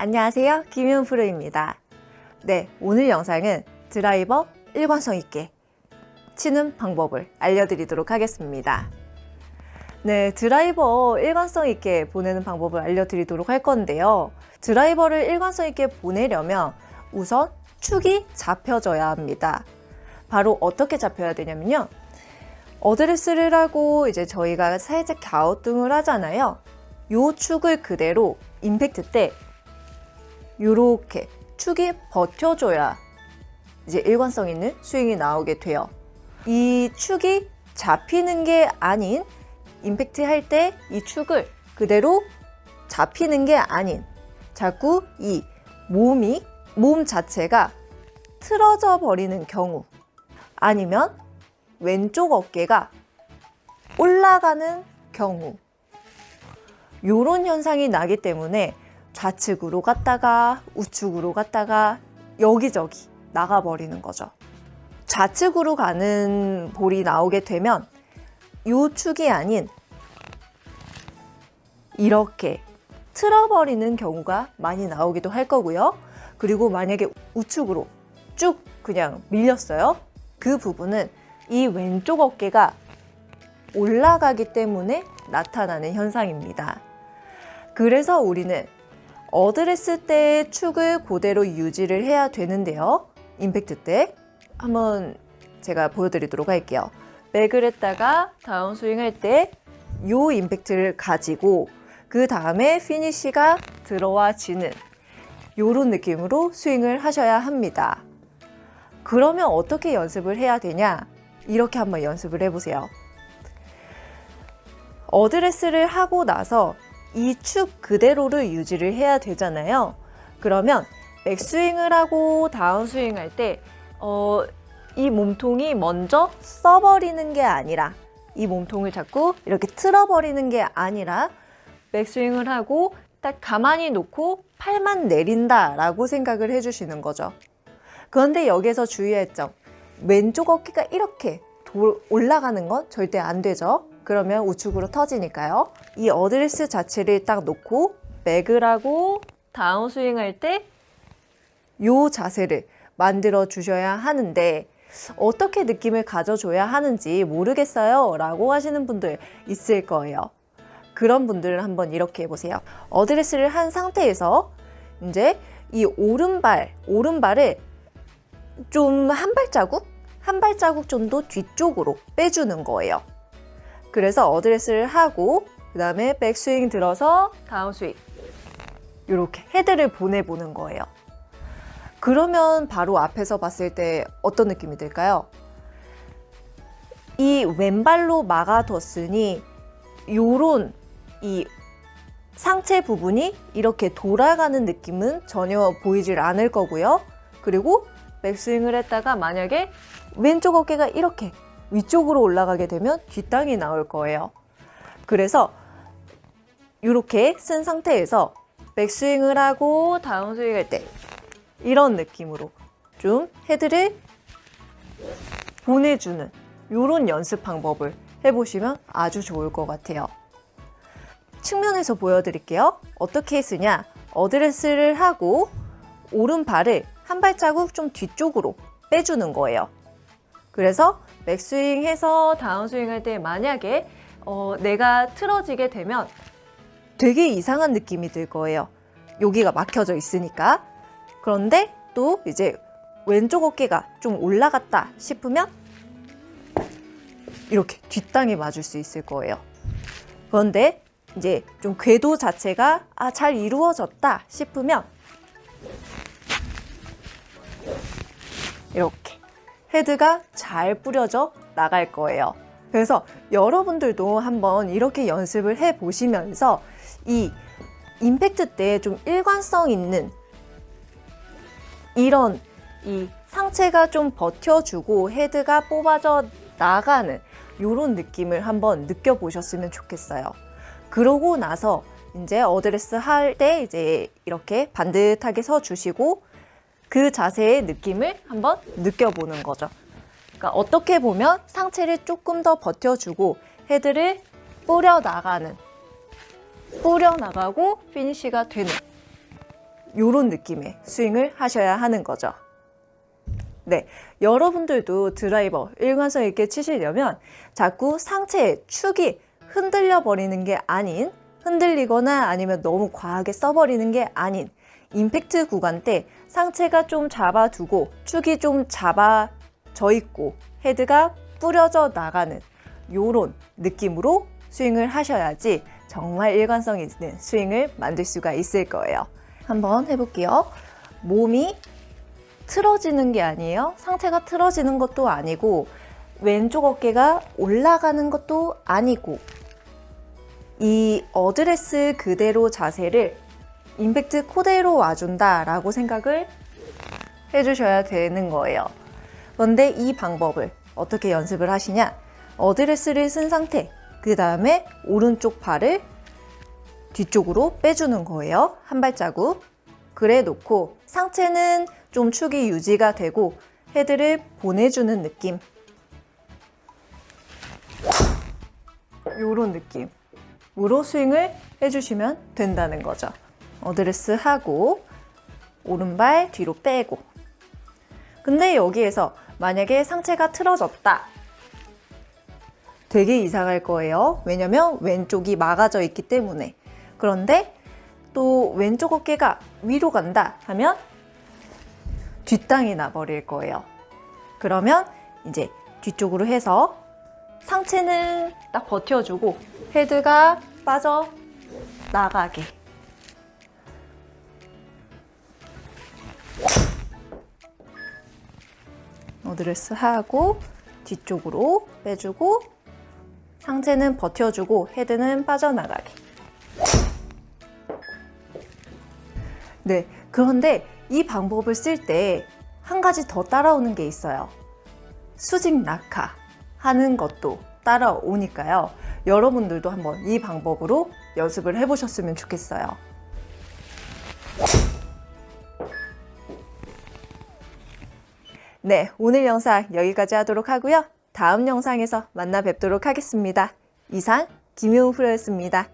안녕하세요, 김윤 프로입니다. 네, 오늘 영상은 드라이버 일관성 있게 치는 방법을 알려드리도록 하겠습니다. 네, 드라이버 일관성 있게 보내는 방법을 알려드리도록 할 건데요. 드라이버를 일관성 있게 보내려면 우선 축이 잡혀져야 합니다. 바로 어떻게 잡혀야 되냐면요. 어드레스를 하고 이제 저희가 살짝 갸우뚱을 하잖아요. 요 축을 그대로 임팩트 때 요렇게 축이 버텨줘야 이제 일관성 있는 스윙이 나오게 돼요. 이 축이 잡히는 게 아닌, 임팩트 할 때 이 축을 그대로 잡히는 게 아닌, 자꾸 이 몸 자체가 틀어져 버리는 경우, 아니면 왼쪽 어깨가 올라가는 경우, 요런 현상이 나기 때문에 좌측으로 갔다가 우측으로 갔다가 여기저기 나가버리는 거죠. 좌측으로 가는 볼이 나오게 되면 요 축이 아닌 이렇게 틀어버리는 경우가 많이 나오기도 할 거고요. 그리고 만약에 우측으로 쭉 그냥 밀렸어요. 그 부분은 이 왼쪽 어깨가 올라가기 때문에 나타나는 현상입니다. 그래서 우리는 어드레스 때 축을 그대로 유지를 해야 되는데요. 임팩트 때 한번 제가 보여드리도록 할게요. 백을 했다가 다운스윙 할 때 요 임팩트를 가지고 그 다음에 피니쉬가 들어와지는 요런 느낌으로 스윙을 하셔야 합니다. 그러면 어떻게 연습을 해야 되냐? 이렇게 한번 연습을 해보세요. 어드레스를 하고 나서 이 축 그대로를 유지를 해야 되잖아요. 그러면 백스윙을 하고 다운스윙 할 때 이 몸통이 먼저 써버리는 게 아니라, 이 몸통을 자꾸 이렇게 틀어버리는 게 아니라 백스윙을 하고 딱 가만히 놓고 팔만 내린다라고 생각을 해주시는 거죠. 그런데 여기서 주의할 점, 왼쪽 어깨가 이렇게 올라가는 건 절대 안 되죠. 그러면 우측으로 터지니까요. 이 어드레스 자체를 딱 놓고 백을 하고 다운스윙 할 때 요 자세를 만들어 주셔야 하는데, 어떻게 느낌을 가져줘야 하는지 모르겠어요 라고 하시는 분들 있을 거예요. 그런 분들은 한번 이렇게 해보세요. 어드레스를 한 상태에서 이제 이 오른발을 좀 한 발자국 정도 뒤쪽으로 빼주는 거예요. 그래서 어드레스를 하고 그 다음에 백스윙 들어서 다운스윙, 이렇게 헤드를 보내보는 거예요. 그러면 바로 앞에서 봤을 때 어떤 느낌이 들까요? 이 왼발로 막아뒀으니 요런 이 상체 부분이 이렇게 돌아가는 느낌은 전혀 보이질 않을 거고요. 그리고 백스윙을 했다가 만약에 왼쪽 어깨가 이렇게 위쪽으로 올라가게 되면 뒷땅이 나올 거예요. 그래서 이렇게 쓴 상태에서 백스윙을 하고 다운스윙 할 때 이런 느낌으로 좀 헤드를 보내주는 이런 연습 방법을 해보시면 아주 좋을 것 같아요. 측면에서 보여드릴게요. 어떻게 쓰냐? 어드레스를 하고 오른발을 한 발자국 좀 뒤쪽으로 빼주는 거예요. 그래서 백스윙 해서 다운스윙 할 때 만약에 내가 틀어지게 되면 되게 이상한 느낌이 들 거예요. 여기가 막혀져 있으니까. 그런데 또 이제 왼쪽 어깨가 좀 올라갔다 싶으면 이렇게 뒷땅에 맞을 수 있을 거예요. 그런데 이제 좀 궤도 자체가 잘 이루어졌다 싶으면 이렇게 헤드가 잘 뿌려져 나갈 거예요. 그래서 여러분들도 한번 이렇게 연습을 해 보시면서 이 임팩트 때 좀 일관성 있는 이런 이 상체가 좀 버텨주고 헤드가 뽑아져 나가는 이런 느낌을 한번 느껴보셨으면 좋겠어요. 그러고 나서 이제 어드레스 할 때 이제 이렇게 반듯하게 서주시고 그 자세의 느낌을 한번 느껴보는 거죠. 그러니까 어떻게 보면 상체를 조금 더 버텨주고 헤드를 뿌려나가고 피니쉬가 되는 요런 느낌의 스윙을 하셔야 하는 거죠. 네, 여러분들도 드라이버 일관성 있게 치시려면 자꾸 상체의 축이 흔들려 버리는 게 아닌, 흔들리거나 아니면 너무 과하게 써버리는 게 아닌 임팩트 구간 때 상체가 좀 잡아두고 축이 좀 잡아져 있고 헤드가 뿌려져 나가는 요런 느낌으로 스윙을 하셔야지 정말 일관성 있는 스윙을 만들 수가 있을 거예요. 한번 해볼게요. 몸이 틀어지는 게 아니에요. 상체가 틀어지는 것도 아니고 왼쪽 어깨가 올라가는 것도 아니고 이 어드레스 그대로 자세를 임팩트 그대로 와준다 라고 생각을 해주셔야 되는 거예요. 그런데 이 방법을 어떻게 연습을 하시냐? 어드레스를 쓴 상태, 그 다음에 오른쪽 팔을 뒤쪽으로 빼주는 거예요. 한 발자국. 그래 놓고 상체는 좀 축이 유지가 되고 헤드를 보내주는 요런 느낌으로 스윙을 해주시면 된다는 거죠. 어드레스 하고 오른발 뒤로 빼고. 근데 여기에서 만약에 상체가 틀어졌다. 되게 이상할 거예요. 왜냐면 왼쪽이 막아져 있기 때문에. 그런데 또 왼쪽 어깨가 위로 간다 하면 뒷땅이 나버릴 거예요. 그러면 이제 뒤쪽으로 해서 상체는 딱 버텨주고 헤드가 빠져 나가게. 어드레스 하고 뒤쪽으로 빼주고 상체는 버텨주고 헤드는 빠져나가게. 네, 그런데 이 방법을 쓸 때 한 가지 더 따라오는 게 있어요. 수직 낙하 하는 것도 따라오니까요. 여러분들도 한번 이 방법으로 연습을 해보셨으면 좋겠어요. 네, 오늘 영상 여기까지 하도록 하고요. 다음 영상에서 만나 뵙도록 하겠습니다. 이상 김효은 프로였습니다.